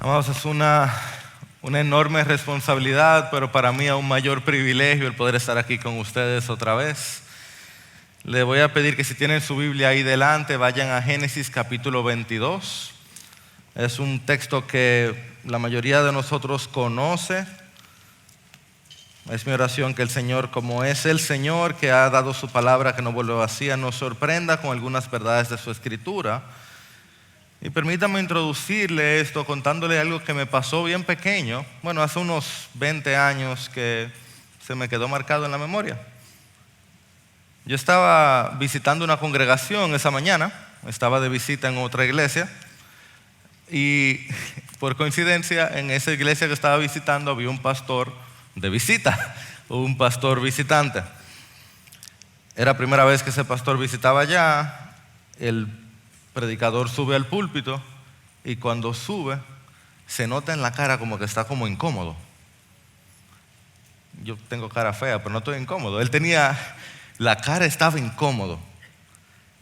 Amados, es una enorme responsabilidad, pero para mí aún mayor privilegio el poder estar aquí con ustedes otra vez. Le voy a pedir que si tienen su Biblia ahí delante, vayan a Génesis capítulo 22. Es un texto que la mayoría de nosotros conoce. Es mi oración que el Señor, como es el Señor que ha dado su palabra que no vuelve vacía, nos sorprenda con algunas verdades de su Escritura. Y permítame introducirle esto contándole algo que me pasó bien pequeño. Bueno, hace unos 20 años que se me quedó marcado en la memoria. Yo estaba visitando una congregación esa mañana, estaba de visita en otra iglesia y por coincidencia en esa iglesia que estaba visitando había un pastor de visita, un pastor visitante. Era la primera vez que ese pastor visitaba allá. El predicador sube al púlpito y cuando sube se nota en la cara como que está como incómodo. Yo tengo cara fea, pero no estoy incómodo. La cara estaba incómodo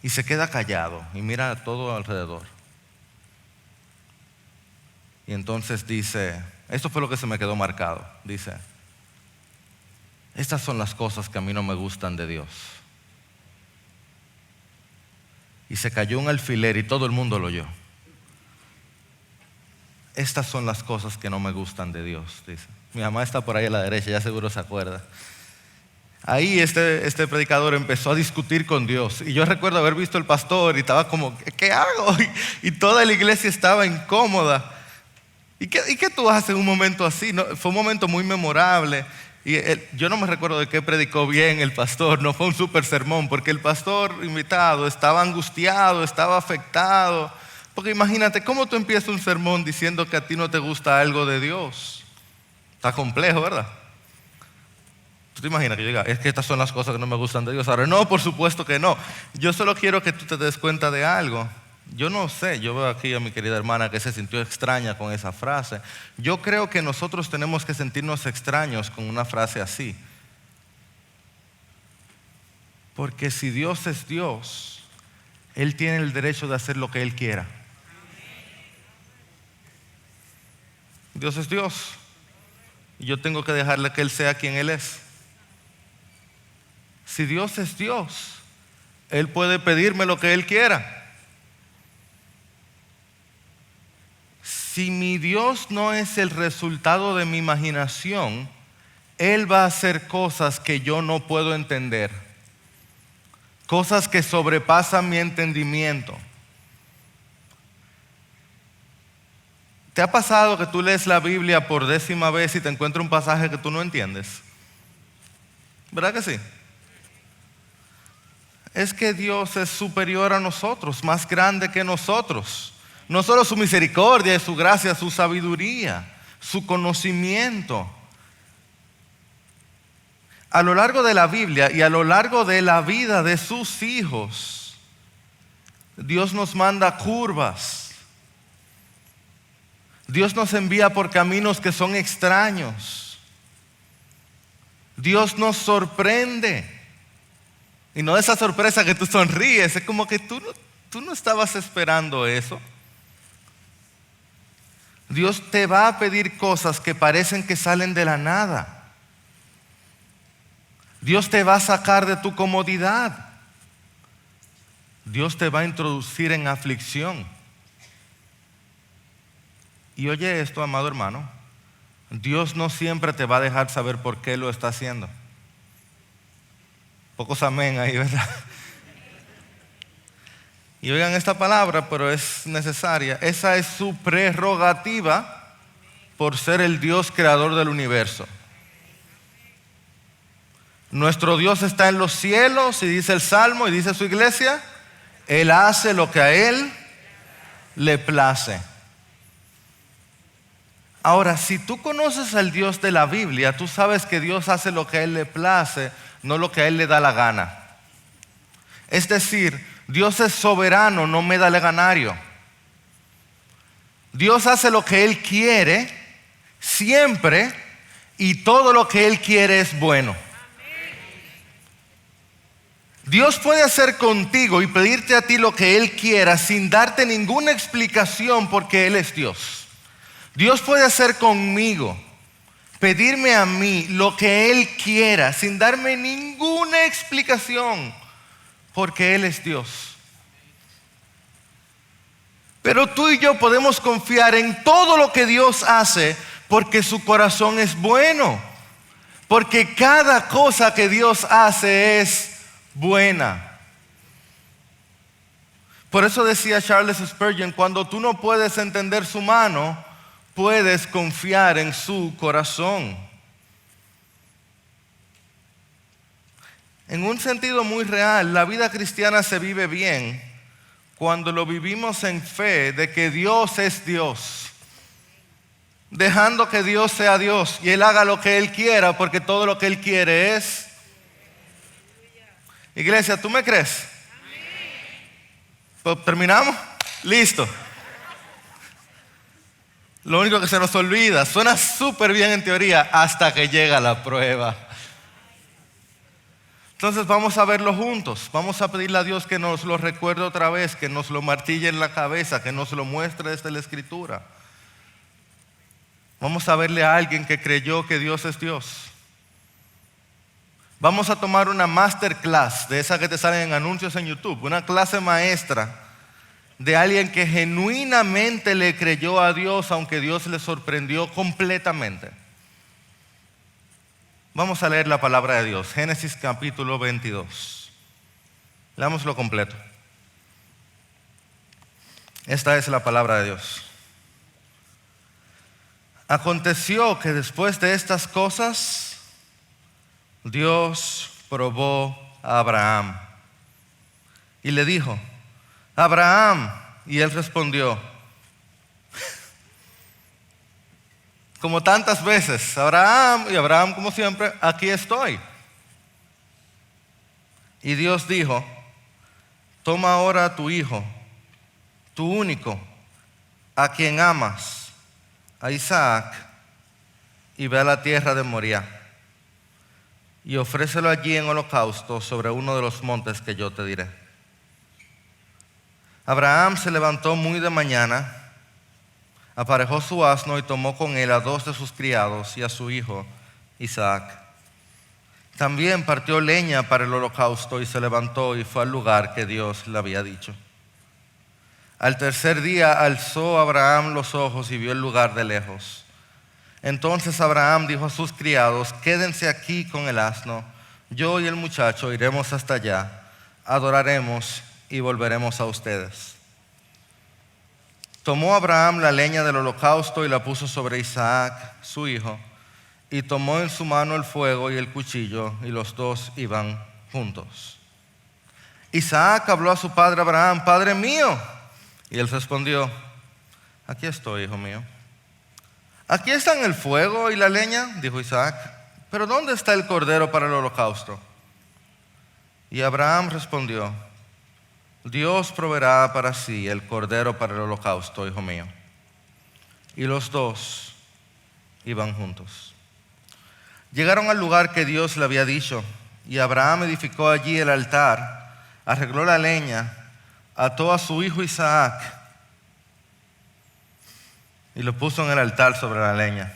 y se queda callado y mira a todo alrededor. Y entonces dice, esto fue lo que se me quedó marcado, dice, estas son las cosas que a mí no me gustan de Dios. Y se cayó un alfiler y todo el mundo lo oyó. Estas son las cosas que no me gustan de Dios, dice. Mi mamá está por ahí a la derecha, ya seguro se acuerda. Ahí este predicador empezó a discutir con Dios. Y yo recuerdo haber visto al pastor y estaba como, ¿qué hago? Y toda la iglesia estaba incómoda. ¿Y qué tú haces en un momento así? No, fue un momento muy memorable. Y yo no me recuerdo de qué predicó bien el pastor, no fue un super sermón, porque el pastor invitado estaba angustiado, estaba afectado. Porque imagínate, ¿cómo tú empiezas un sermón diciendo que a ti no te gusta algo de Dios? Está complejo, ¿verdad? ¿Tú te imaginas que yo diga, es que estas son las cosas que no me gustan de Dios? Ahora, no, por supuesto que no. Yo solo quiero que tú te des cuenta de algo. Yo no sé, yo veo aquí a mi querida hermana que se sintió extraña con esa frase. Yo creo que nosotros tenemos que sentirnos extraños con una frase así. Porque si Dios es Dios, Él tiene el derecho de hacer lo que Él quiera. Dios es Dios. Y yo tengo que dejarle que Él sea quien Él es. Si Dios es Dios, Él puede pedirme lo que Él quiera. Si mi Dios no es el resultado de mi imaginación, Él va a hacer cosas que yo no puedo entender, cosas que sobrepasan mi entendimiento. ¿Te ha pasado que tú lees la Biblia por 10ª vez y te encuentras un pasaje que tú no entiendes? ¿Verdad que sí? Es que Dios es superior a nosotros, más grande que nosotros. No solo su misericordia, su gracia, su sabiduría, su conocimiento. A lo largo de la Biblia y a lo largo de la vida de sus hijos, Dios nos manda curvas. Dios nos envía por caminos que son extraños. Dios nos sorprende. Y no esa sorpresa que tú sonríes, es como que tú no estabas esperando eso. Dios te va a pedir cosas que parecen que salen de la nada. Dios te va a sacar de tu comodidad. Dios te va a introducir en aflicción. Y oye esto, amado hermano, Dios no siempre te va a dejar saber por qué lo está haciendo. Pocos amén ahí, ¿verdad? Y oigan esta palabra, pero es necesaria. Esa es su prerrogativa por ser el Dios creador del universo. Nuestro Dios está en los cielos, y dice el Salmo, y dice su iglesia, Él hace lo que a Él le place. Ahora, si tú conoces al Dios de la Biblia, tú sabes que Dios hace lo que a Él le place, no lo que a Él le da la gana. Es decir, Dios es soberano, no medalegario. Dios hace lo que Él quiere siempre y todo lo que Él quiere es bueno. Dios puede hacer contigo y pedirte a ti lo que Él quiera sin darte ninguna explicación porque Él es Dios. Dios puede hacer conmigo, pedirme a mí lo que Él quiera sin darme ninguna explicación porque Él es Dios. Pero tú y yo podemos confiar en todo lo que Dios hace porque su corazón es bueno. Porque cada cosa que Dios hace es buena. Por eso decía Charles Spurgeon, cuando tú no puedes entender su mano, puedes confiar en su corazón. En un sentido muy real, la vida cristiana se vive bien cuando lo vivimos en fe de que Dios es Dios, dejando que Dios sea Dios y Él haga lo que Él quiera, porque todo lo que Él quiere es. Iglesia, ¿tú me crees? Pues, ¿terminamos? Listo. Lo único que se nos olvida, suena súper bien en teoría hasta que llega la prueba. Entonces vamos a verlo juntos. Vamos a pedirle a Dios que nos lo recuerde otra vez, que nos lo martille en la cabeza, que nos lo muestre desde la Escritura. Vamos a verle a alguien que creyó que Dios es Dios. Vamos a tomar una masterclass de esas que te salen en anuncios en YouTube, una clase maestra de alguien que genuinamente le creyó a Dios, aunque Dios le sorprendió completamente. Vamos a leer la palabra de Dios, Génesis capítulo 22. Leámoslo completo. Esta es la palabra de Dios. Aconteció que después de estas cosas, Dios probó a Abraham y le dijo: Abraham, y él respondió, como tantas veces, Abraham, y Abraham como siempre, aquí estoy. Y Dios dijo: toma ahora a tu hijo, tu único, a quien amas, a Isaac, y ve a la tierra de Moriah, y ofrécelo allí en holocausto sobre uno de los montes que yo te diré. Abraham se levantó muy de mañana, aparejó su asno y tomó con él a 2 de sus criados y a su hijo Isaac. También partió leña para el holocausto y se levantó y fue al lugar que Dios le había dicho. Al tercer día alzó Abraham los ojos y vio el lugar de lejos. Entonces Abraham dijo a sus criados: quédense aquí con el asno, yo y el muchacho iremos hasta allá, adoraremos y volveremos a ustedes. Tomó Abraham la leña del holocausto y la puso sobre Isaac, su hijo, y tomó en su mano el fuego y el cuchillo, y los dos iban juntos. Isaac habló a su padre Abraham: Padre mío. Y él respondió: aquí estoy, hijo mío. Aquí están el fuego y la leña, dijo Isaac, pero ¿dónde está el cordero para el holocausto? Y Abraham respondió: Dios proveerá para sí el cordero para el holocausto, hijo mío. Y los dos iban juntos. Llegaron al lugar que Dios le había dicho, y Abraham edificó allí el altar, arregló la leña, ató a su hijo Isaac y lo puso en el altar sobre la leña.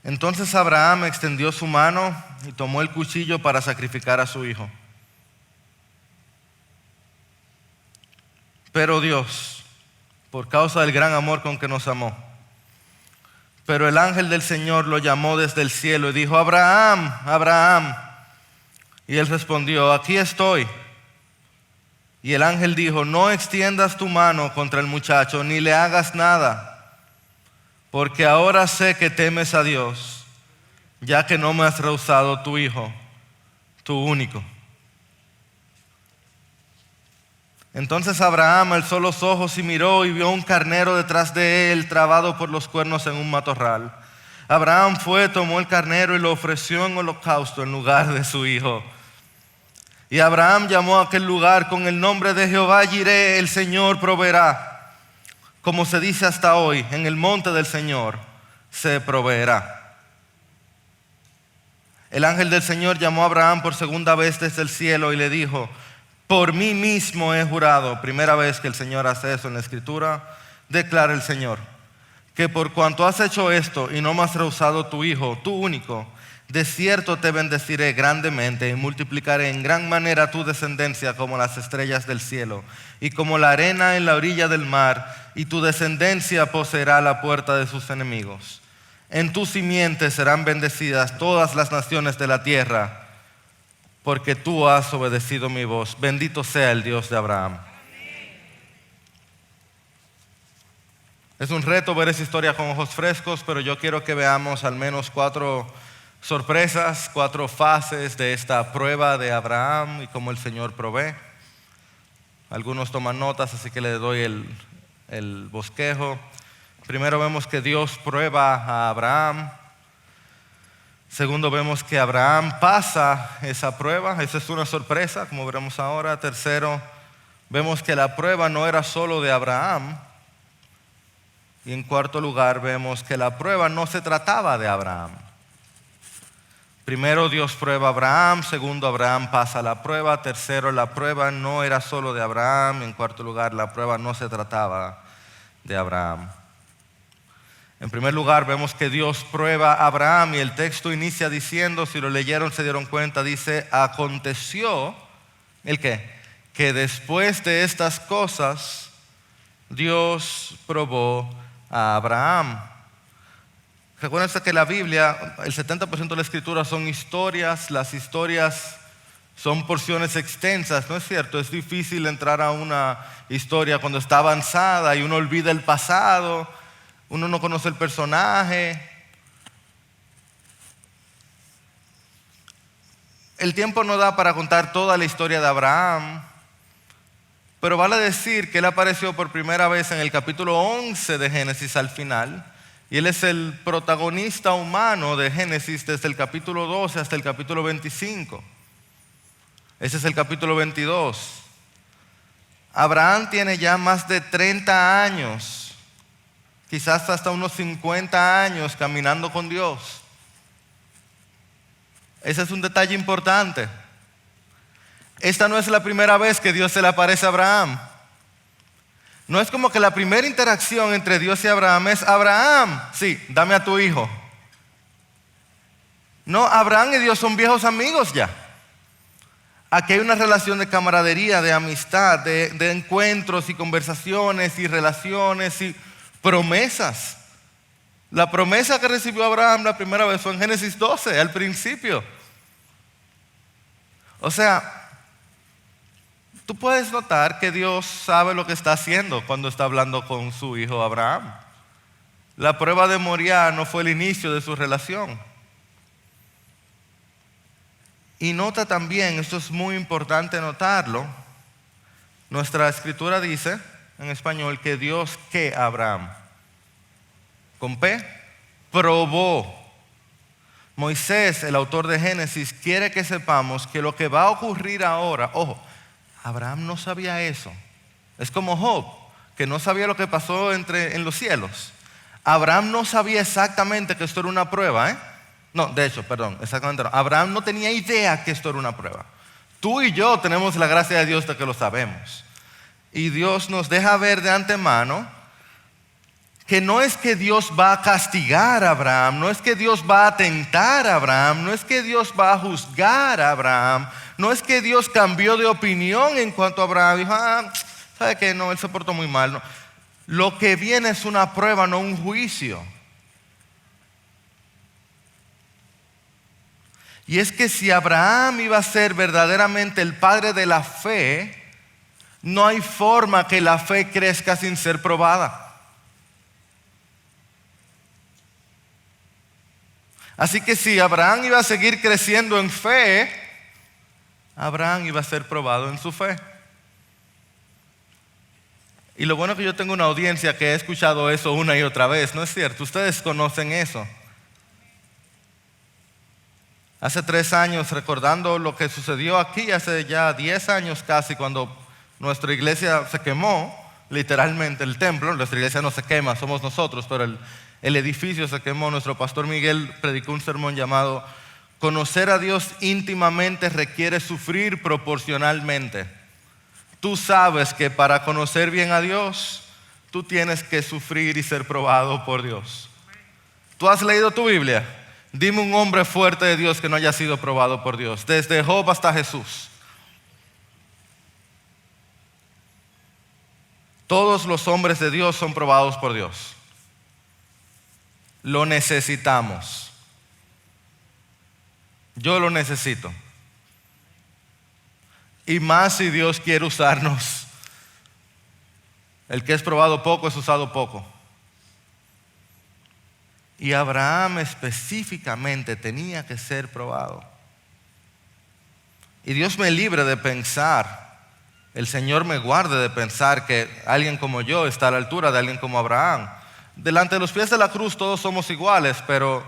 Entonces Abraham extendió su mano y tomó el cuchillo para sacrificar a su hijo. Pero Dios, por causa del gran amor con que nos amó, pero el ángel del Señor lo llamó desde el cielo y dijo: Abraham, Abraham. Y él respondió: aquí estoy. Y el ángel dijo: no extiendas tu mano contra el muchacho, ni le hagas nada, porque ahora sé que temes a Dios, ya que no me has rehusado tu hijo, tu único. Entonces Abraham alzó los ojos y miró y vio un carnero detrás de él, trabado por los cuernos en un matorral. Abraham fue, tomó el carnero y lo ofreció en holocausto en lugar de su hijo. Y Abraham llamó a aquel lugar con el nombre de Jehová Jireh, el Señor proveerá. como se dice hasta hoy, en el monte del Señor se proveerá. El ángel del Señor llamó a Abraham por segunda vez desde el cielo y le dijo: por mí mismo he jurado. Primera vez que el Señor hace eso en la Escritura. Declara el Señor que por cuanto has hecho esto y no me has rehusado tu hijo, tu único, de cierto te bendeciré grandemente y multiplicaré en gran manera tu descendencia como las estrellas del cielo y como la arena en la orilla del mar, y tu descendencia poseerá la puerta de sus enemigos. En tu simiente serán bendecidas todas las naciones de la tierra, porque tú has obedecido mi voz. Bendito sea el Dios de Abraham. Es un reto ver esa historia con ojos frescos, pero yo quiero que veamos al menos 4 sorpresas, 4 fases de esta prueba de Abraham y cómo el Señor provee. Algunos toman notas, así que le doy el bosquejo. Primero vemos que Dios prueba a Abraham. Segundo, vemos que Abraham pasa esa prueba. Esa es una sorpresa, como veremos ahora. Tercero, vemos que la prueba no era solo de Abraham. Y en cuarto lugar, vemos que la prueba no se trataba de Abraham. Primero, Dios prueba a Abraham. Segundo, Abraham pasa la prueba. Tercero, la prueba no era solo de Abraham. En cuarto lugar, la prueba no se trataba de Abraham. En primer lugar, vemos que Dios prueba a Abraham y el texto inicia diciendo, si lo leyeron se dieron cuenta, dice: aconteció, ¿el qué? Que después de estas cosas, Dios probó a Abraham. Recuerden que la Biblia, el 70% de la Escritura son historias. Las historias son porciones extensas, ¿no es cierto? Es difícil entrar a una historia cuando está avanzada y uno olvida el pasado, uno no conoce el personaje. El tiempo no da para contar toda la historia de Abraham, pero vale decir que él apareció por primera vez en el capítulo 11 de Génesis al final. Y él es el protagonista humano de Génesis desde el capítulo 12 hasta el capítulo 25. Ese es el capítulo 22. Abraham tiene ya más de 30 años, quizás hasta unos 50 años caminando con Dios. Ese es un detalle importante. Esta no es la primera vez que Dios se le aparece a Abraham. No es como que la primera interacción entre Dios y Abraham es: Abraham, sí, dame a tu hijo. No, Abraham y Dios son viejos amigos ya. Aquí hay una relación de camaradería, de amistad, de encuentros y conversaciones y relaciones y promesas. La promesa que recibió Abraham la primera vez fue en Génesis 12, al principio. O sea, tú puedes notar que Dios sabe lo que está haciendo cuando está hablando con su hijo Abraham. La prueba de Moriah no fue el inicio de su relación. Y nota también, esto es muy importante notarlo, nuestra escritura dice en español que Dios, ¿qué a Abraham? Con P, probó. Moisés, el autor de Génesis, quiere que sepamos que lo que va a ocurrir ahora, ojo, Abraham no sabía eso. Es como Job, que no sabía lo que pasó en los cielos. Abraham no sabía exactamente que esto era una prueba, No, de hecho, perdón, exactamente no. Abraham no tenía idea que esto era una prueba. Tú y yo tenemos la gracia de Dios de que lo sabemos. Y Dios nos deja ver de antemano que no es que Dios va a castigar a Abraham, no es que Dios va a tentar a Abraham, no es que Dios va a juzgar a Abraham, no es que Dios cambió de opinión en cuanto a Abraham. Dijo: ¿sabe qué? No, él se portó muy mal. No. Lo que viene es una prueba, no un juicio. Y es que si Abraham iba a ser verdaderamente el padre de la fe, no hay forma que la fe crezca sin ser probada. Así que si Abraham iba a seguir creciendo en fe, Abraham iba a ser probado en su fe. Y lo bueno es que yo tengo una audiencia que ha escuchado eso una y otra vez, ¿no es cierto? Ustedes conocen eso. Hace 3 años, recordando lo que sucedió aquí, hace ya 10 años casi, cuando nuestra iglesia se quemó, literalmente el templo. Nuestra iglesia no se quema, somos nosotros, pero el edificio se quemó. Nuestro pastor Miguel predicó un sermón llamado Conocer a Dios íntimamente requiere sufrir proporcionalmente. Tú sabes que para conocer bien a Dios, tú tienes que sufrir y ser probado por Dios. ¿Tú has leído tu Biblia? Dime un hombre fuerte de Dios que no haya sido probado por Dios, desde Job hasta Jesús. Todos los hombres de Dios son probados por Dios. Lo necesitamos. Yo lo necesito. Y más si Dios quiere usarnos. El que es probado poco es usado poco. Y Abraham específicamente tenía que ser probado. Y Dios me libre de pensar, el Señor me guarde de pensar que alguien como yo está a la altura de alguien como Abraham. Delante de los pies de la cruz todos somos iguales, pero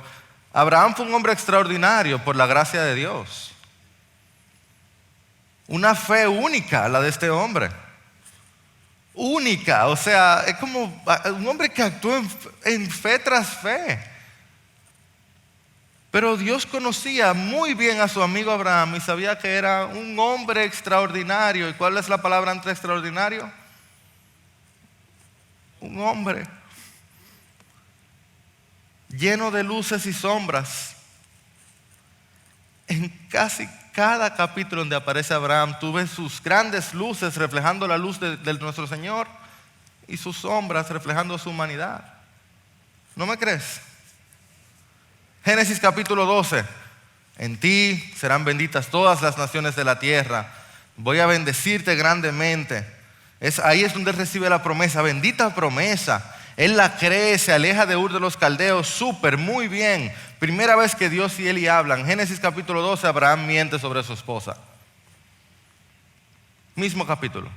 Abraham fue un hombre extraordinario por la gracia de Dios. Una fe única la de este hombre. Única, o sea, es como un hombre que actuó en fe tras fe. Pero Dios conocía muy bien a su amigo Abraham y sabía que era un hombre extraordinario. ¿Y cuál es la palabra entre extraordinario? Un hombre lleno de luces y sombras. En casi cada capítulo donde aparece Abraham, tú ves sus grandes luces reflejando la luz de nuestro Señor y sus sombras reflejando su humanidad. ¿No me crees? Génesis capítulo 12. En ti serán benditas todas las naciones de la tierra. Voy a bendecirte grandemente. Ahí es donde él recibe la promesa, bendita promesa. Él la cree, se aleja de Ur de los Caldeos, súper, muy bien. Primera vez que Dios y Eli hablan. Génesis capítulo 12, Abraham miente sobre su esposa. Mismo capítulo.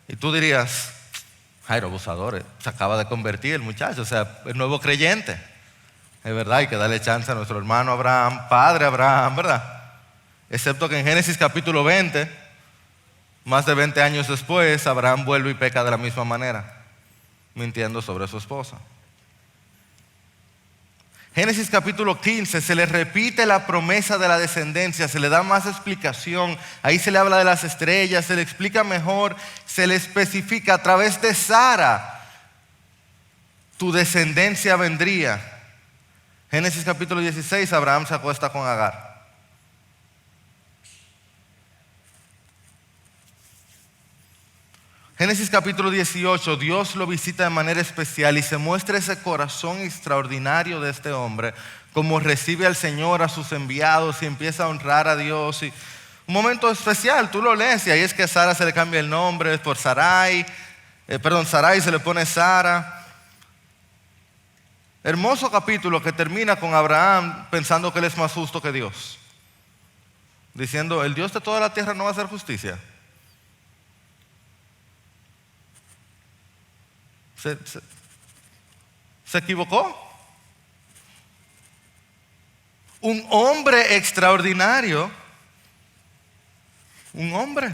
Y tú dirías, Jairo, abusador, se acaba de convertir el muchacho, o sea, el nuevo creyente. Es verdad, hay que darle chance a nuestro hermano Abraham, padre Abraham, ¿verdad? Excepto que en Génesis capítulo 20, más de 20 años después, Abraham vuelve y peca de la misma manera, mintiendo sobre su esposa. Génesis capítulo 15, se le repite la promesa de la descendencia, se le da más explicación. Ahí se le habla de las estrellas, se le explica mejor, se le especifica a través de Sara, tu descendencia vendría. Génesis capítulo 16, Abraham se acuesta con Agar. Génesis capítulo 18, Dios lo visita de manera especial y se muestra ese corazón extraordinario de este hombre, como recibe al Señor, a sus enviados y empieza a honrar a Dios. Y un momento especial, tú lo lees y ahí es que a Sara se le cambia el nombre por Sarai, Sarai se le pone Sara. Hermoso capítulo que termina con Abraham pensando que él es más justo que Dios, diciendo, el Dios de toda la tierra no va a hacer justicia. ¿Se equivocó? Un hombre extraordinario. Un hombre.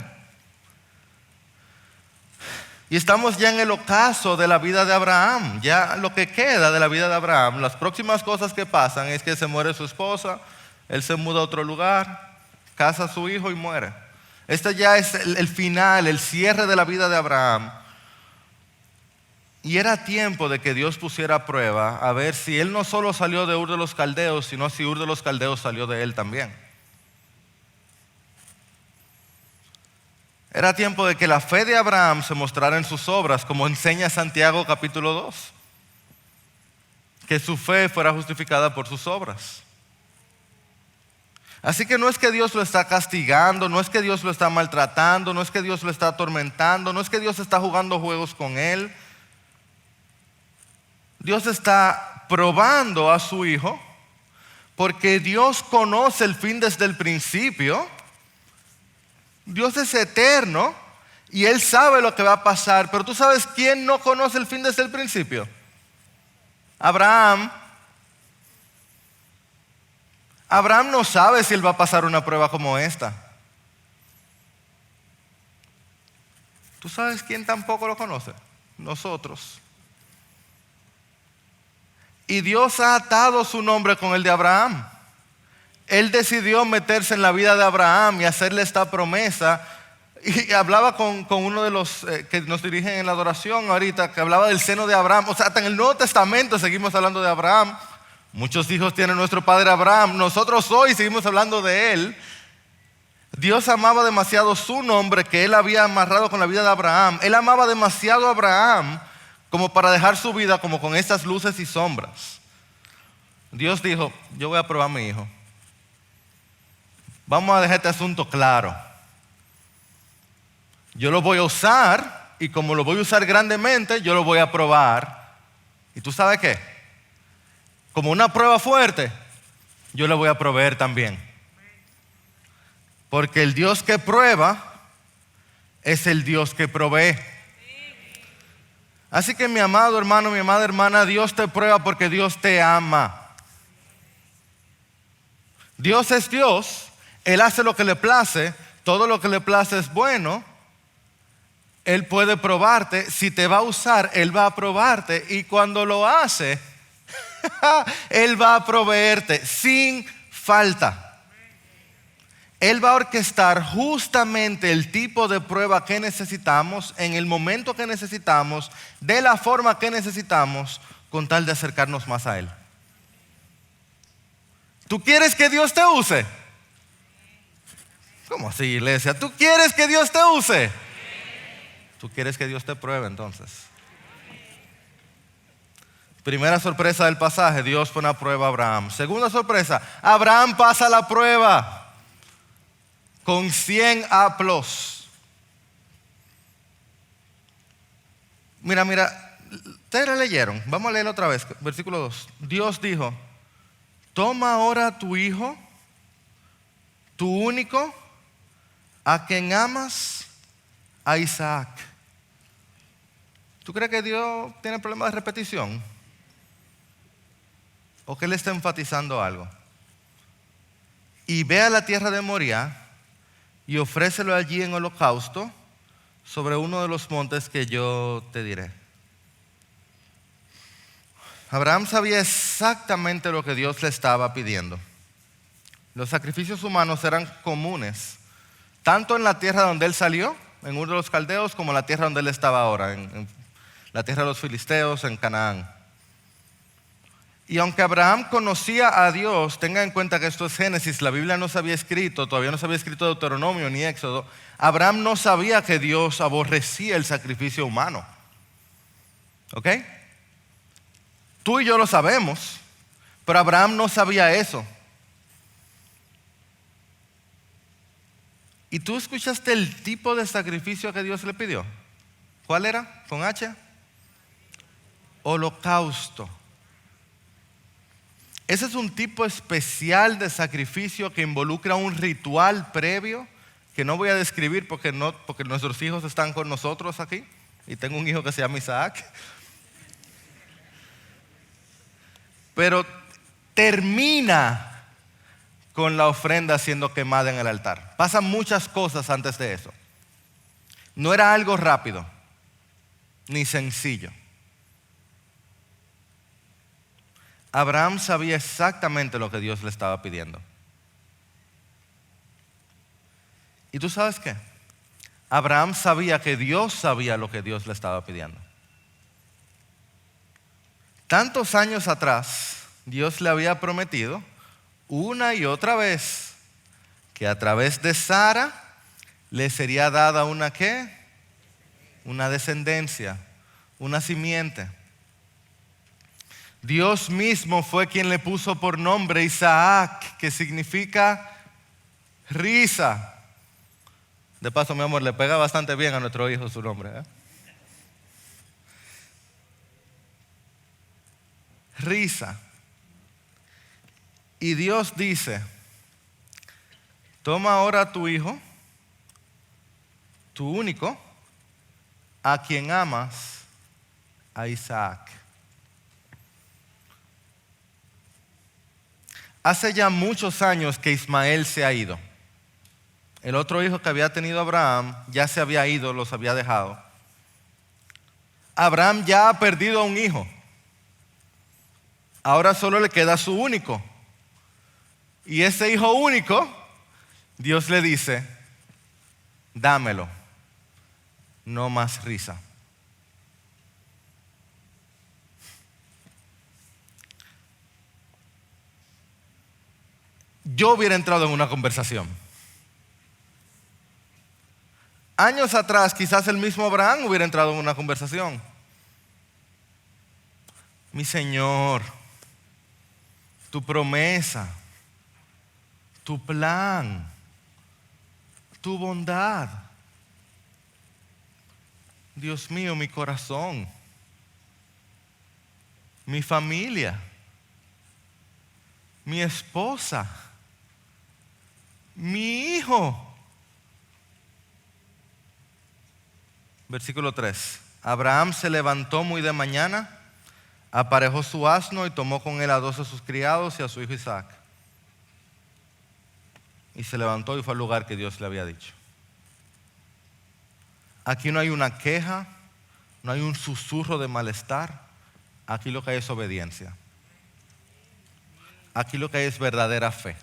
Y estamos ya en el ocaso de la vida de Abraham. Ya lo que queda de la vida de Abraham, las próximas cosas que pasan es que se muere su esposa, él se muda a otro lugar, casa a su hijo y muere. Este ya es el final, el cierre de la vida de Abraham. Y era tiempo de que Dios pusiera a prueba a ver si él no solo salió de Ur de los Caldeos, sino si Ur de los Caldeos salió de él también. Era tiempo de que la fe de Abraham se mostrara en sus obras, como enseña Santiago capítulo 2. Que su fe fuera justificada por sus obras. Así que no es que Dios lo está castigando, no es que Dios lo está maltratando, no es que Dios lo está atormentando, no es que Dios está jugando juegos con él. Dios está probando a su hijo porque Dios conoce el fin desde el principio. Dios es eterno y Él sabe lo que va a pasar. Pero tú sabes quién no conoce el fin desde el principio. Abraham. Abraham no sabe si él va a pasar una prueba como esta. sabes quién tampoco lo conoce? Nosotros. Y Dios ha atado su nombre con el de Abraham. Él decidió meterse en la vida de Abraham y hacerle esta promesa. Y hablaba con uno de los que nos dirigen en la adoración ahorita, que hablaba del seno de Abraham. O sea, hasta en el Nuevo Testamento seguimos hablando de Abraham. Muchos hijos tiene nuestro padre Abraham. Nosotros hoy seguimos hablando de él. Dios amaba demasiado su nombre que él había amarrado con la vida de Abraham. Él amaba demasiado a Abraham como para dejar su vida como con estas luces y sombras. Dios dijo, yo voy a probar a mi hijo. Vamos a dejar este asunto claro. Yo lo voy a usar y como lo voy a usar grandemente, yo lo voy a probar. ¿Y tú sabes qué? Como una prueba fuerte, yo le voy a proveer también. Porque el Dios que prueba es el Dios que provee. Así que mi amado hermano, mi amada hermana, Dios te prueba porque Dios te ama. Dios es Dios, Él hace lo que le place, todo lo que le place es bueno. Él puede probarte, si te va a usar, Él va a probarte y cuando lo hace, Él va a proveerte sin falta. Él va a orquestar justamente el tipo de prueba que necesitamos, en el momento que necesitamos, de la forma que necesitamos, con tal de acercarnos más a Él. ¿Tú quieres que Dios te use? ¿Cómo así, iglesia? ¿Tú quieres que Dios te use? ¿Tú quieres que Dios te pruebe entonces? Primera sorpresa del pasaje, Dios pone a prueba a Abraham. Segunda sorpresa, Abraham pasa la prueba con 100 aplos. Mira, ustedes la leyeron. Vamos a leerlo otra vez, versículo 2. Dios dijo, toma ahora tu hijo, tu único, a quien amas, a Isaac. ¿Tú crees que Dios tiene problemas de repetición? ¿O que Él está enfatizando algo? Y ve a la tierra de Moriah y ofrécelo allí en holocausto sobre uno de los montes que yo te diré. Abraham sabía exactamente lo que Dios le estaba pidiendo. Los sacrificios humanos eran comunes, tanto en la tierra donde él salió, en Ur de los Caldeos, como en la tierra donde él estaba ahora, en la tierra de los filisteos, en Canaán. Y aunque Abraham conocía a Dios, tenga en cuenta que esto es Génesis, la Biblia no se había escrito, todavía no se había escrito Deuteronomio ni Éxodo. Abraham no sabía que Dios aborrecía el sacrificio humano. ¿Ok? Tú y yo lo sabemos, pero Abraham no sabía eso. ¿Y tú escuchaste el tipo de sacrificio que Dios le pidió? ¿Cuál era? ¿Con H? Holocausto. Ese es un tipo especial de sacrificio que involucra un ritual previo que no voy a describir porque nuestros hijos están con nosotros aquí y tengo un hijo que se llama Isaac. Pero termina con la ofrenda siendo quemada en el altar. Pasan muchas cosas antes de eso. No era algo rápido ni sencillo. Abraham sabía exactamente lo que Dios le estaba pidiendo. ¿Y tú sabes qué? Abraham sabía que Dios sabía lo que Dios le estaba pidiendo. Tantos años atrás, Dios le había prometido una y otra vez que a través de Sara le sería dada una ¿qué? Una descendencia, una simiente. Dios mismo fue quien le puso por nombre Isaac, que significa risa. De paso, mi amor, le pega bastante bien a nuestro hijo su nombre, ¿eh? Risa. Y Dios dice, toma ahora a tu hijo, tu único, a quien amas, a Isaac. Hace ya muchos años que Ismael se ha ido. El otro hijo que había tenido Abraham ya se había ido, los había dejado. Abraham ya ha perdido a un hijo. Ahora solo le queda su único. Y ese hijo único, Dios le dice, dámelo, no más risa. Yo hubiera entrado en una conversación. Años atrás, quizás el mismo Abraham hubiera entrado en una conversación. Mi Señor, tu promesa, tu plan, tu bondad. Dios mío, mi corazón, mi familia, mi esposa, mi hijo. Versículo 3. Abraham se levantó muy de mañana, aparejó su asno y tomó con él a 2 de sus criados y a su hijo Isaac. Y se levantó y fue al lugar que Dios le había dicho. Aquí no hay una queja, no hay un susurro de malestar. Aquí lo que hay es obediencia. Aquí lo que hay es verdadera fe.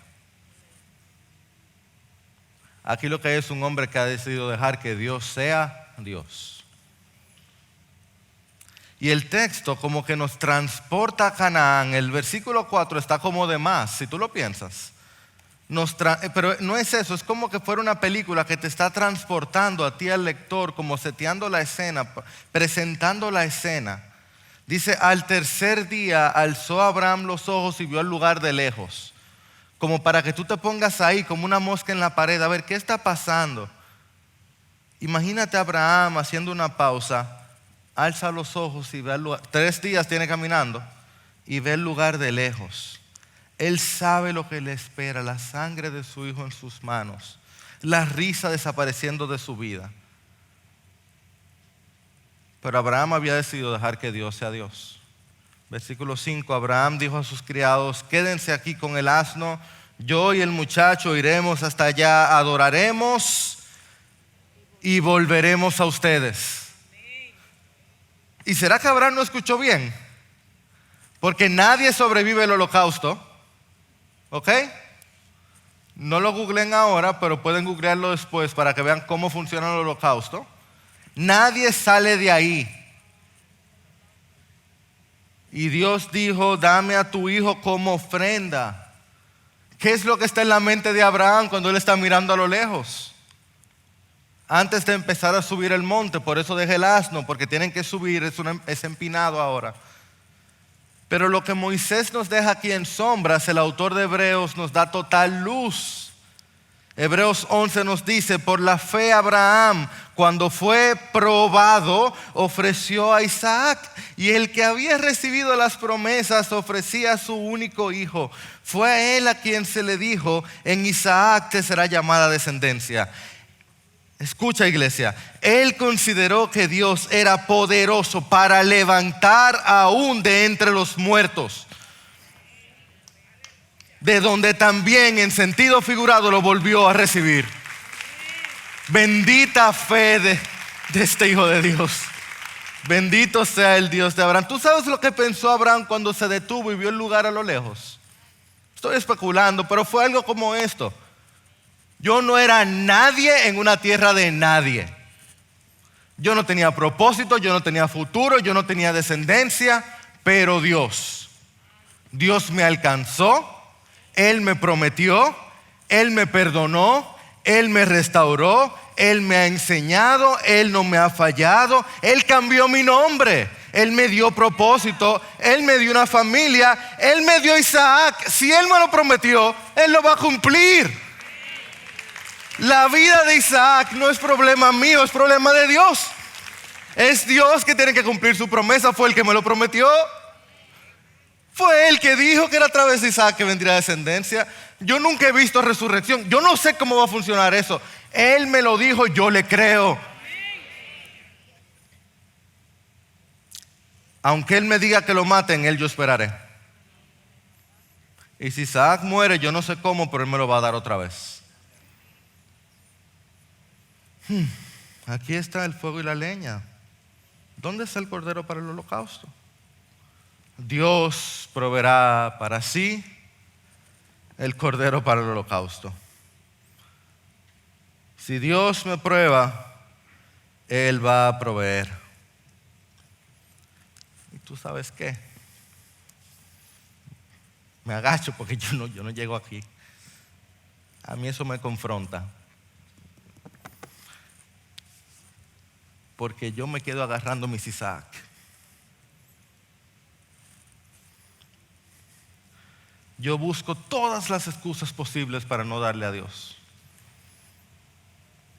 Aquí lo que hay es un hombre que ha decidido dejar que Dios sea Dios. Y el texto como que nos transporta a Canaán. El versículo 4 está como de más, si tú lo piensas. Pero no es eso, es como que fuera una película que te está transportando a ti al lector, como seteando la escena, presentando la escena. Dice, al tercer día alzó Abraham los ojos y vio el lugar de lejos. Como para que tú te pongas ahí como una mosca en la pared, a ver qué está pasando. Imagínate a Abraham haciendo una pausa, alza los ojos y ve el lugar. 3 días tiene caminando y ve el lugar de lejos. Él sabe lo que le espera, la sangre de su hijo en sus manos, la risa desapareciendo de su vida. Pero Abraham había decidido dejar que Dios sea Dios. Versículo 5, Abraham dijo a sus criados, quédense aquí con el asno, yo y el muchacho iremos hasta allá, adoraremos y volveremos a ustedes. ¿Y será que Abraham no escuchó bien? Porque nadie sobrevive el holocausto. ¿Ok? No lo googleen ahora, pero pueden googlearlo después para que vean cómo funciona el holocausto. Nadie sale de ahí. Y Dios dijo, dame a tu hijo como ofrenda. ¿Qué es lo que está en la mente de Abraham cuando él está mirando a lo lejos? Antes de empezar a subir el monte, por eso deja el asno, porque tienen que subir, es empinado ahora. Pero lo que Moisés nos deja aquí en sombras, el autor de Hebreos nos da total luz. Hebreos 11 nos dice, por la fe Abraham, cuando fue probado, ofreció a Isaac. Y el que había recibido las promesas ofrecía a su único hijo. Fue a él a quien se le dijo, en Isaac te será llamada descendencia. Escucha, iglesia, él consideró que Dios era poderoso para levantar aún de entre los muertos, de donde también en sentido figurado lo volvió a recibir. Bendita fe de este hijo de Dios. Bendito sea el Dios de Abraham. ¿Tú sabes lo que pensó Abraham cuando se detuvo y vio el lugar a lo lejos? Estoy especulando, pero fue algo como esto. Yo no era nadie en una tierra de nadie. Yo no tenía propósito, yo no tenía futuro, yo no tenía descendencia, pero Dios me alcanzó, Él me prometió, Él me perdonó, Él me restauró, Él me ha enseñado, Él no me ha fallado, Él cambió mi nombre, Él me dio propósito, Él me dio una familia, Él me dio Isaac. Si Él me lo prometió, Él lo va a cumplir. La vida de Isaac no es problema mío, es problema de Dios. Es Dios que tiene que cumplir su promesa. Fue el que me lo prometió. Fue él que dijo que era a través de Isaac que vendría descendencia. Yo nunca he visto resurrección. Yo no sé cómo va a funcionar eso. Él me lo dijo, yo le creo. Aunque él me diga que lo maten, él yo esperaré. Y si Isaac muere, yo no sé cómo, pero él me lo va a dar otra vez. Aquí está el fuego y la leña. ¿dónde está el cordero para el holocausto? Dios proveerá para sí el cordero para el holocausto. Si Dios me prueba, Él va a proveer. ¿Y tú sabes qué? Me agacho porque yo no llego aquí. A mí eso me confronta. Porque yo me quedo agarrando mis Isaac. Yo busco todas las excusas posibles para no darle a Dios.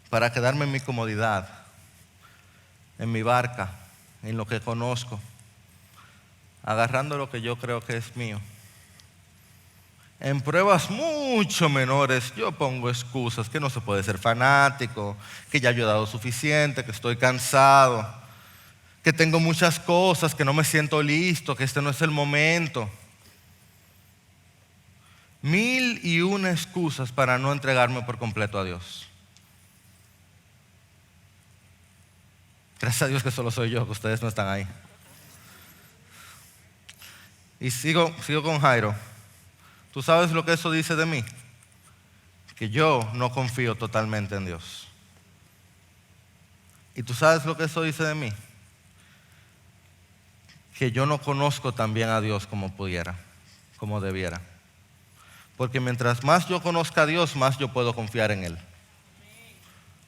Para quedarme en mi comodidad, en mi barca, en lo que conozco, agarrando lo que yo creo que es mío. En pruebas mucho menores yo pongo excusas, que no se puede ser fanático, que ya yo he dado suficiente, que estoy cansado, que tengo muchas cosas, que no me siento listo, que este no es el momento. 1001 excusas para no entregarme por completo a Dios. Gracias a Dios que solo soy yo, que ustedes no están ahí. Y sigo con Jairo. ¿Tú sabes lo que eso dice de mí? Que yo no confío totalmente en Dios. ¿Y tú sabes lo que eso dice de mí? Que yo no conozco tan bien a Dios como pudiera, como debiera. Porque mientras más yo conozca a Dios, más yo puedo confiar en Él.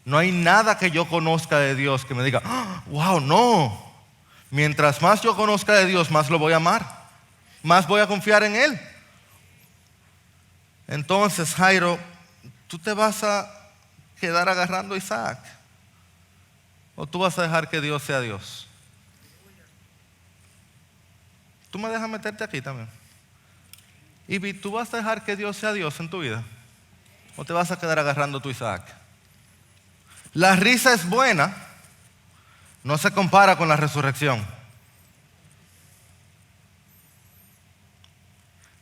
No hay nada que yo conozca de Dios que me diga, wow, no. Mientras más yo conozca de Dios, más lo voy a amar. Más voy a confiar en Él. Entonces, Jairo, ¿tú te vas a quedar agarrando a Isaac? ¿O tú vas a dejar que Dios sea Dios? ¿Tú me dejas meterte aquí también? Y ¿tú vas a dejar que Dios sea Dios en tu vida? ¿O te vas a quedar agarrando tu Isaac? La risa es buena, no se compara con la resurrección.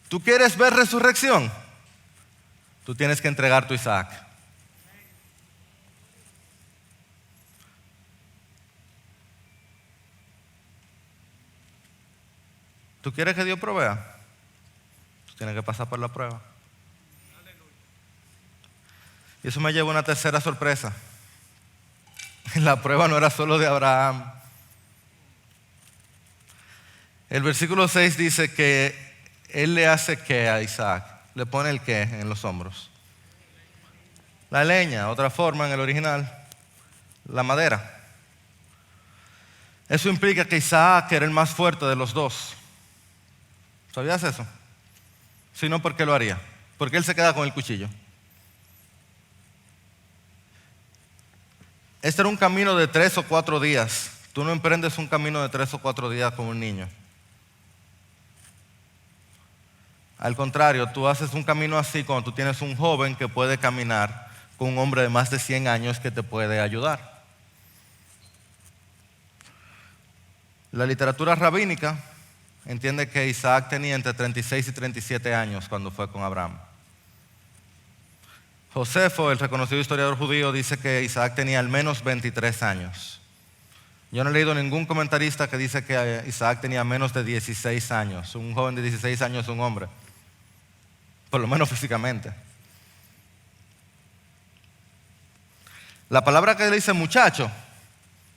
¿Tú quieres ver resurrección? Tú tienes que entregar tu Isaac. ¿Tú quieres que Dios provea? Tú tienes que pasar por la prueba. Y eso me lleva a una tercera sorpresa. La prueba no era solo de Abraham. El versículo 6 dice que él le hace ¿qué a Isaac? Le pone el ¿qué? En los hombros. La leña, otra forma en el original, la madera. Eso implica que Isaac era el más fuerte de los dos. ¿Sabías eso? Si no, ¿por qué lo haría? Porque él se queda con el cuchillo. Este era un camino de 3 o 4 días. Tú no emprendes un camino de 3 o 4 días con un niño. Al contrario, tú haces un camino así cuando tú tienes un joven que puede caminar con un hombre de más de 100 años que te puede ayudar. La literatura rabínica entiende que Isaac tenía entre 36 y 37 años cuando fue con Abraham. Josefo, el reconocido historiador judío, dice que Isaac tenía al menos 23 años. Yo no he leído ningún comentarista que dice que Isaac tenía menos de 16 años. Un joven de 16 años es un hombre, por lo menos físicamente. La palabra que le dice muchacho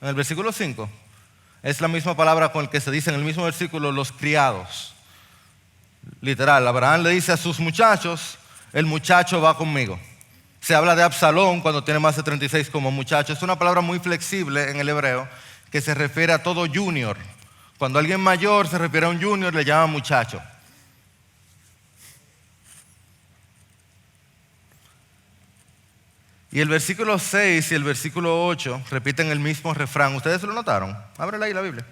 en el versículo 5 es la misma palabra con la que se dice en el mismo versículo los criados. Literal, Abraham le dice a sus muchachos, el muchacho va conmigo. Se habla de Absalón cuando tiene más de 36 como muchacho. Es una palabra muy flexible en el hebreo que se refiere a todo junior. Cuando alguien mayor se refiere a un junior, le llama muchacho. Y el versículo 6 y el versículo 8 repiten el mismo refrán. ¿Ustedes lo notaron? Ábrela ahí la Biblia.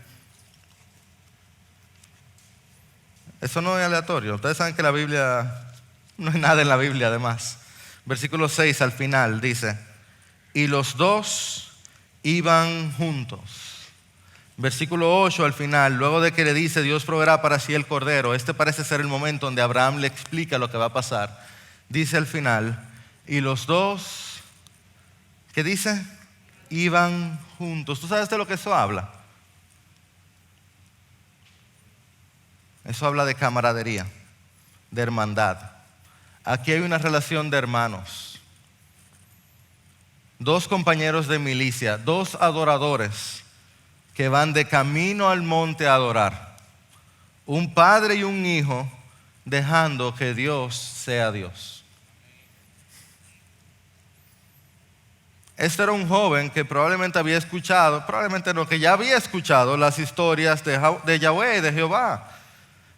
Eso no es aleatorio. Ustedes saben que la Biblia, no hay nada en la Biblia además. Versículo 6 al final dice, y los dos iban juntos. Versículo 8 al final, luego de que le dice, Dios proveerá para sí el cordero. Este parece ser el momento donde Abraham le explica lo que va a pasar. Dice al final, y los dos, ¿qué dice? Iban juntos. ¿Tú sabes de lo que eso habla? Eso habla de camaradería, de hermandad. Aquí hay una relación de hermanos. Dos compañeros de milicia, dos adoradores que van de camino al monte a adorar. Un padre y un hijo dejando que Dios sea Dios. Este era un joven que probablemente había escuchado, probablemente no, que ya había escuchado las historias de Yahweh, de Jehová,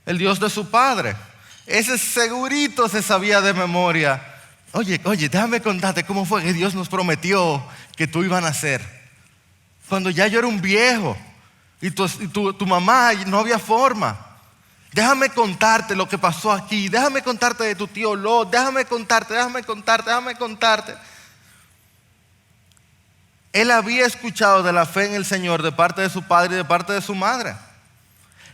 el Dios de su padre. Ese segurito se sabía de memoria. Oye, déjame contarte cómo fue que Dios nos prometió que tú ibas a nacer. Cuando ya yo era un viejo y tu mamá no había forma. Déjame contarte lo que pasó aquí. Déjame contarte de tu tío Lot. Déjame contarte. Él había escuchado de la fe en el Señor de parte de su padre y de parte de su madre.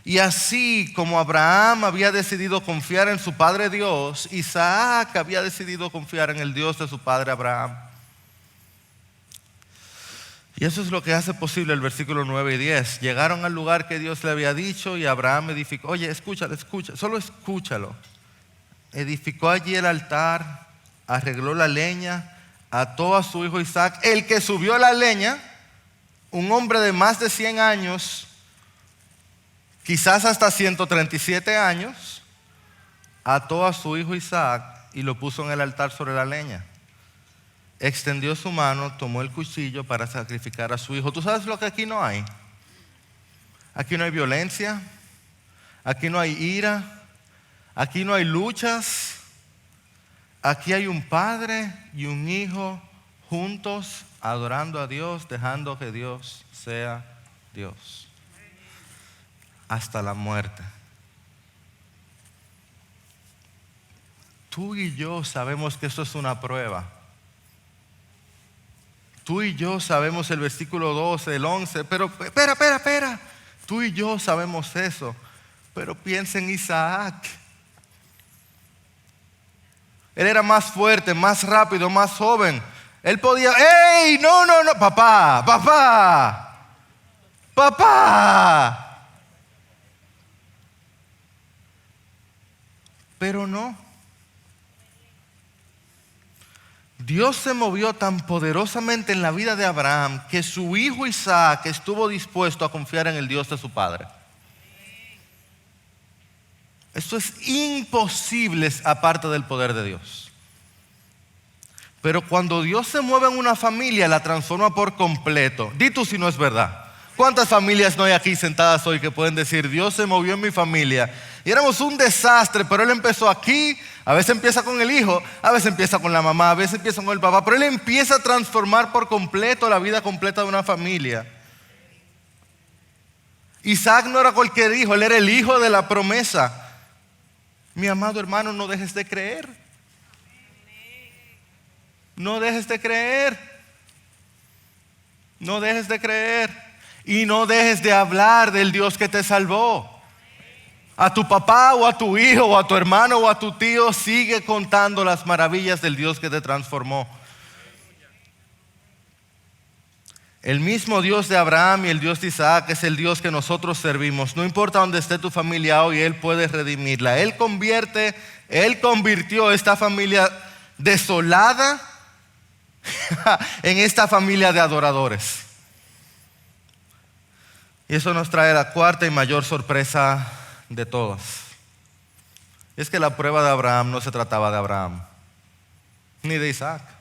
Y así como Abraham había decidido confiar en su padre Dios, Isaac había decidido confiar en el Dios de su padre Abraham. Y eso es lo que hace posible el versículo 9 y 10. Llegaron al lugar que Dios le había dicho y Abraham edificó. Oye, solo escúchalo. Edificó allí el altar, arregló la leña, ató a su hijo Isaac. El que subió la leña, un hombre de más de 100 años, quizás hasta 137 años, ató a su hijo Isaac y lo puso en el altar sobre la leña. Extendió su mano, tomó el cuchillo para sacrificar a su hijo. ¿Tú sabes lo que aquí no hay? Aquí no hay violencia, aquí no hay ira, aquí no hay luchas. Aquí hay un padre y un hijo juntos adorando a Dios, dejando que Dios sea Dios hasta la muerte. Tú y yo sabemos que esto es una prueba. Tú y yo sabemos el versículo 12, el 11, pero espera. Tú y yo sabemos eso, pero piensa en Isaac. Él era más fuerte, más rápido, más joven. Él podía, ¡ey! No, papá. Pero no. Dios se movió tan poderosamente en la vida de Abraham que su hijo Isaac estuvo dispuesto a confiar en el Dios de su padre. Esto es imposible aparte del poder de Dios. Pero cuando Dios se mueve en una familia, la transforma por completo. Di tú si no es verdad. ¿Cuántas familias no hay aquí sentadas hoy que pueden decir, Dios se movió en mi familia y éramos un desastre, pero Él empezó aquí? A veces empieza con el hijo, a veces empieza con la mamá, a veces empieza con el papá, pero Él empieza a transformar por completo la vida completa de una familia. Isaac no era cualquier hijo, él era el hijo de la promesa. Mi amado hermano, no dejes de creer. No dejes de creer. No dejes de creer. Y no dejes de hablar del Dios que te salvó. A tu papá o a tu hijo o a tu hermano o a tu tío, sigue contando las maravillas del Dios que te transformó. El mismo Dios de Abraham y el Dios de Isaac es el Dios que nosotros servimos. No importa dónde esté tu familia hoy, Él puede redimirla. Él convirtió esta familia desolada en esta familia de adoradores. Y eso nos trae la cuarta y mayor sorpresa de todas. Es que la prueba de Abraham no se trataba de Abraham, ni de Isaac.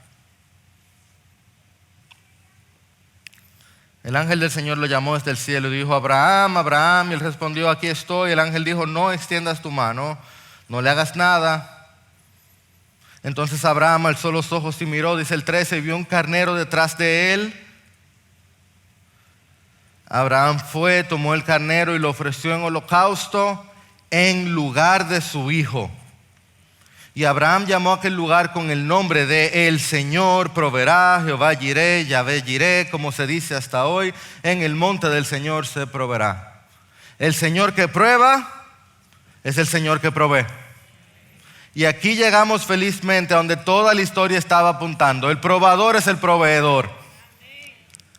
El ángel del Señor lo llamó desde el cielo y dijo, Abraham, Abraham. Y él respondió, aquí estoy. El ángel dijo, no extiendas tu mano, no le hagas nada. Entonces Abraham alzó los ojos y miró, dice el 13, y vio un carnero detrás de él. Abraham fue, tomó el carnero y lo ofreció en holocausto en lugar de su hijo. Y Abraham llamó a aquel lugar con el nombre de El Señor proveerá, Jehová Jireh, Yahvé Jireh, como se dice hasta hoy, en el monte del Señor se proveerá. El Señor que prueba es el Señor que provee. Y aquí llegamos felizmente a donde toda la historia estaba apuntando. El probador es el proveedor.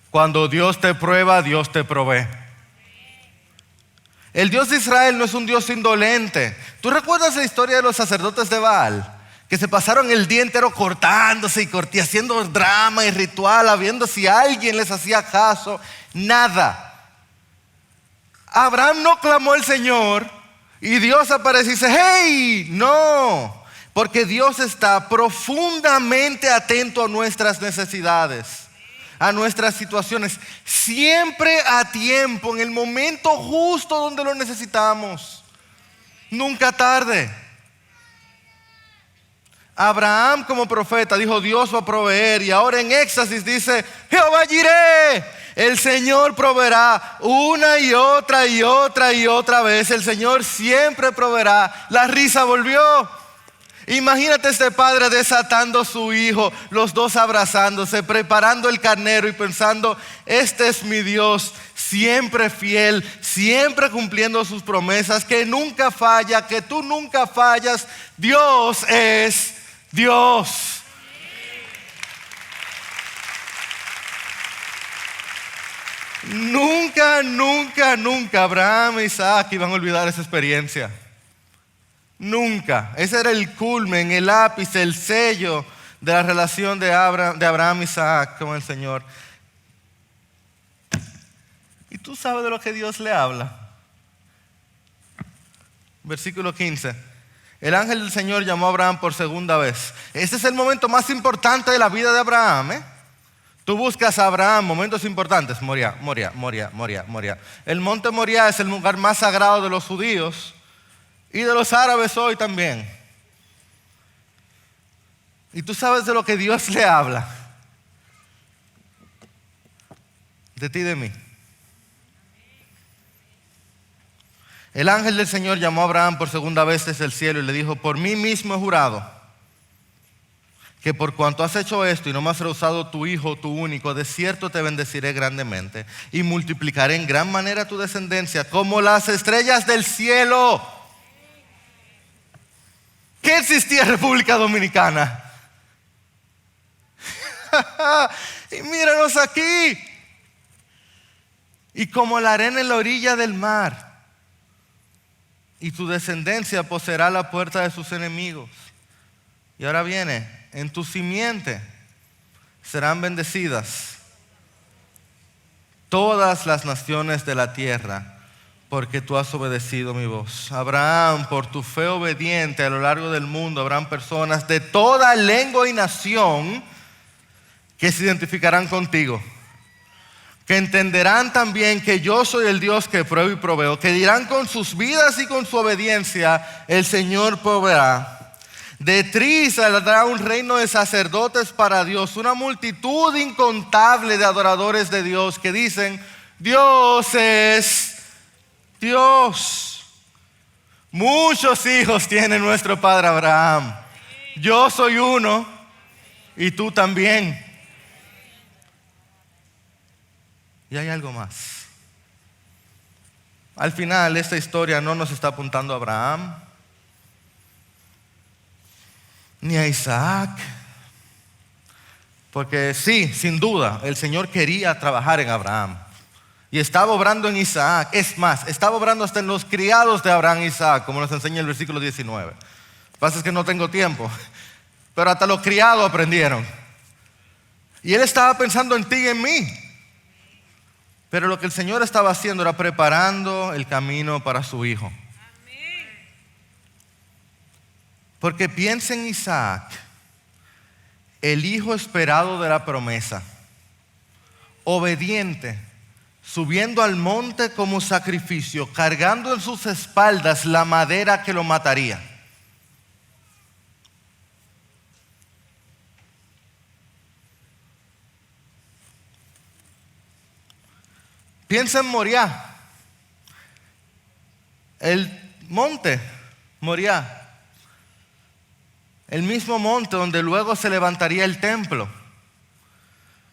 Cuando Dios te prueba, Dios te provee. El Dios de Israel no es un Dios indolente. ¿Tú recuerdas la historia de los sacerdotes de Baal? Que se pasaron el día entero cortándose y haciendo drama y ritual, viendo si alguien les hacía caso. Nada. Abraham no clamó al Señor y Dios aparece y dice: ¡hey! No, porque Dios está profundamente atento a nuestras necesidades, a nuestras situaciones, siempre a tiempo, en el momento justo donde lo necesitamos, nunca tarde. Abraham, como profeta, dijo: Dios va a proveer. Y ahora en éxtasis dice: Jehová Jireh, el Señor proveerá. Una y otra y otra y otra vez el Señor siempre proveerá. La risa volvió. Imagínate este padre desatando a su hijo, los dos abrazándose, preparando el carnero y pensando: este es mi Dios, siempre fiel, siempre cumpliendo sus promesas, que nunca falla, que tú nunca fallas. Dios es Dios. Nunca, nunca, nunca Abraham e Isaac iban a olvidar esa experiencia. Nunca. Ese era el culmen, el ápice, el sello de la relación de Abraham e Isaac con el Señor. ¿Y tú sabes de lo que Dios le habla? Versículo 15. El ángel del Señor llamó a Abraham por segunda vez. Este es el momento más importante de la vida de Abraham, Tú buscas a Abraham, momentos importantes. Moría. El monte Moría es el lugar más sagrado de los judíos y de los árabes hoy también. Y tú sabes de lo que Dios le habla. De ti y de mí. El ángel del Señor llamó a Abraham por segunda vez desde el cielo y le dijo: por mí mismo he jurado que por cuanto has hecho esto y no me has rehusado tu hijo, tu único, de cierto te bendeciré grandemente y multiplicaré en gran manera tu descendencia como las estrellas del cielo. ¿Qué existía en República Dominicana? Y míranos aquí. Y como la arena en la orilla del mar. Y tu descendencia poseerá la puerta de sus enemigos. Y ahora viene: en tu simiente serán bendecidas todas las naciones de la tierra, porque tú has obedecido mi voz. Abraham, por tu fe obediente, a lo largo del mundo habrán personas de toda lengua y nación que se identificarán contigo, que entenderán también que yo soy el Dios que pruebo y proveo, que dirán: con sus vidas y con su obediencia el Señor proveerá. De ti saldrá un reino de sacerdotes para Dios, una multitud incontable de adoradores de Dios que dicen: Dios es Dios. Muchos hijos tiene nuestro padre Abraham. Yo soy uno y tú también. Y hay algo más. Al final, esta historia no nos está apuntando a Abraham ni a Isaac, porque sí, sin duda, el Señor quería trabajar en Abraham y estaba obrando en Isaac. Es más, estaba obrando hasta en los criados de Abraham e Isaac, como nos enseña el versículo 19. Lo que pasa es que no tengo tiempo, pero hasta los criados aprendieron. Y Él estaba pensando en ti y en mí. Pero lo que el Señor estaba haciendo era preparando el camino para su hijo. Porque piensa en Isaac, el hijo esperado de la promesa, obediente, subiendo al monte como sacrificio, cargando en sus espaldas la madera que lo mataría. Piensa en Moriah, el monte Moriah. El mismo monte donde luego se levantaría el templo,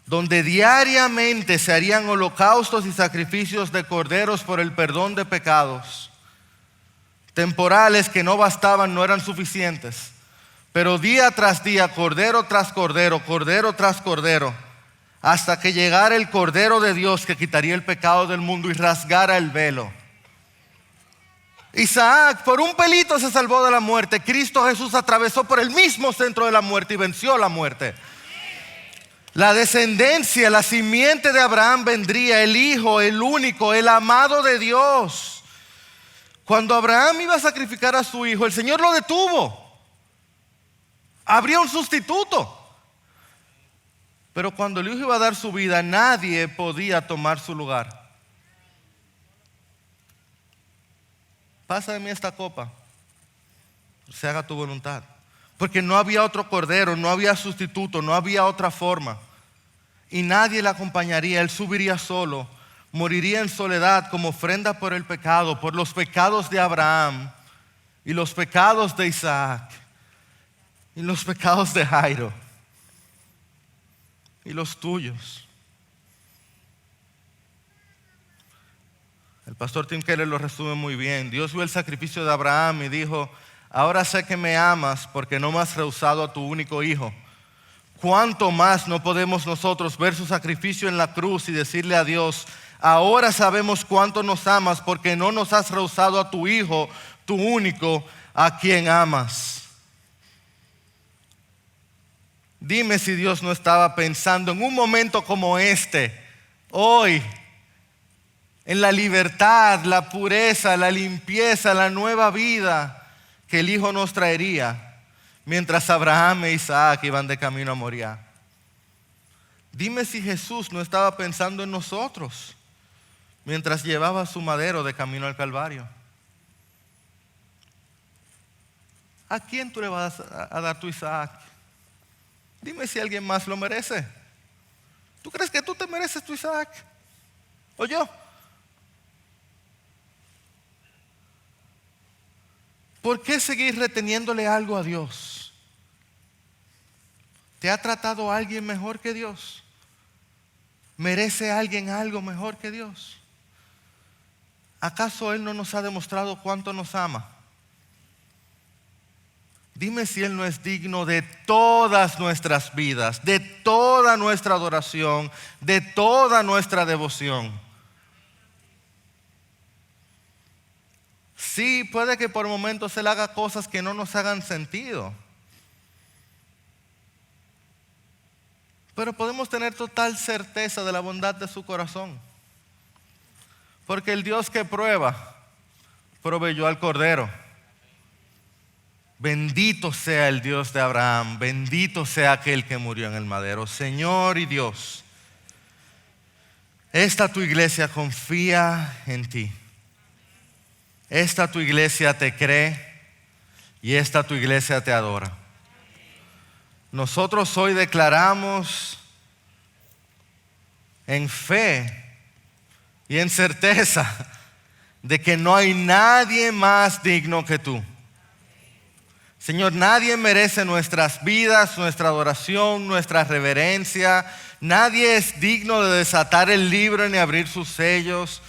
donde diariamente se harían holocaustos y sacrificios de corderos por el perdón de pecados, temporales que no bastaban, no eran suficientes, pero día tras día, cordero tras cordero, cordero tras cordero, hasta que llegara el Cordero de Dios que quitaría el pecado del mundo y rasgara el velo. Isaac por un pelito se salvó de la muerte. Cristo Jesús atravesó por el mismo centro de la muerte y venció la muerte. La descendencia, la simiente de Abraham vendría, el hijo, el único, el amado de Dios. Cuando Abraham iba a sacrificar a su hijo, el Señor lo detuvo. Habría un sustituto. Pero cuando el hijo iba a dar su vida, nadie podía tomar su lugar. Pasa de mí esta copa, se haga tu voluntad. Porque no había otro cordero, no había sustituto, no había otra forma. Y nadie le acompañaría, él subiría solo, moriría en soledad como ofrenda por el pecado, por los pecados de Abraham y los pecados de Isaac y los pecados de Jairo y los tuyos. El pastor Tim Keller lo resume muy bien. Dios vio el sacrificio de Abraham y dijo: ahora sé que me amas porque no me has rehusado a tu único hijo. ¿Cuánto más no podemos nosotros ver su sacrificio en la cruz y decirle a Dios: ahora sabemos cuánto nos amas porque no nos has rehusado a tu hijo, tu único, a quien amas? Dime si Dios no estaba pensando en un momento como este, hoy, en la libertad, la pureza, la limpieza, la nueva vida que el Hijo nos traería mientras Abraham e Isaac iban de camino a Moriah. Dime si Jesús no estaba pensando en nosotros mientras llevaba su madero de camino al Calvario. ¿A quién tú le vas a dar tu Isaac? Dime si alguien más lo merece. ¿Tú crees que tú te mereces tu Isaac? ¿O yo? ¿Por qué seguir reteniéndole algo a Dios? ¿Te ha tratado alguien mejor que Dios? ¿Merece alguien algo mejor que Dios? ¿Acaso Él no nos ha demostrado cuánto nos ama? Dime si Él no es digno de todas nuestras vidas, de toda nuestra adoración, de toda nuestra devoción. Sí, puede que por momentos Él haga cosas que no nos hagan sentido. Pero podemos tener total certeza de la bondad de su corazón. Porque el Dios que prueba, proveyó al Cordero. Bendito sea el Dios de Abraham, bendito sea aquel que murió en el madero. Señor y Dios, esta tu iglesia confía en ti. Esta tu iglesia te cree y esta tu iglesia te adora. Nosotros hoy declaramos en fe y en certeza de que no hay nadie más digno que tú. Señor, nadie merece nuestras vidas, nuestra adoración, nuestra reverencia. Nadie es digno de desatar el libro ni abrir sus sellos.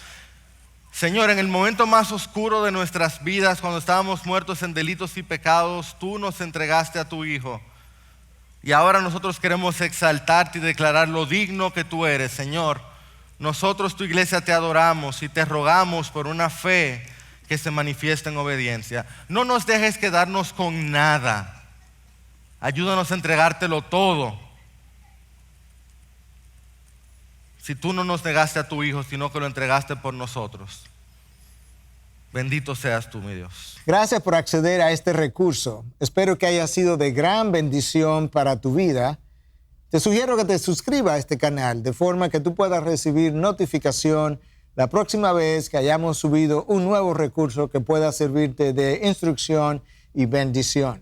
Señor, en el momento más oscuro de nuestras vidas, cuando estábamos muertos en delitos y pecados, tú nos entregaste a tu Hijo. Y ahora nosotros queremos exaltarte y declarar lo digno que tú eres, Señor. Nosotros, tu iglesia, te adoramos y te rogamos por una fe que se manifiesta en obediencia. No nos dejes quedarnos con nada. Ayúdanos a entregártelo todo. Si tú no nos negaste a tu Hijo, sino que lo entregaste por nosotros. Bendito seas tú, mi Dios. Gracias por acceder a este recurso. Espero que haya sido de gran bendición para tu vida. Te sugiero que te suscribas a este canal de forma que tú puedas recibir notificación la próxima vez que hayamos subido un nuevo recurso que pueda servirte de instrucción y bendición.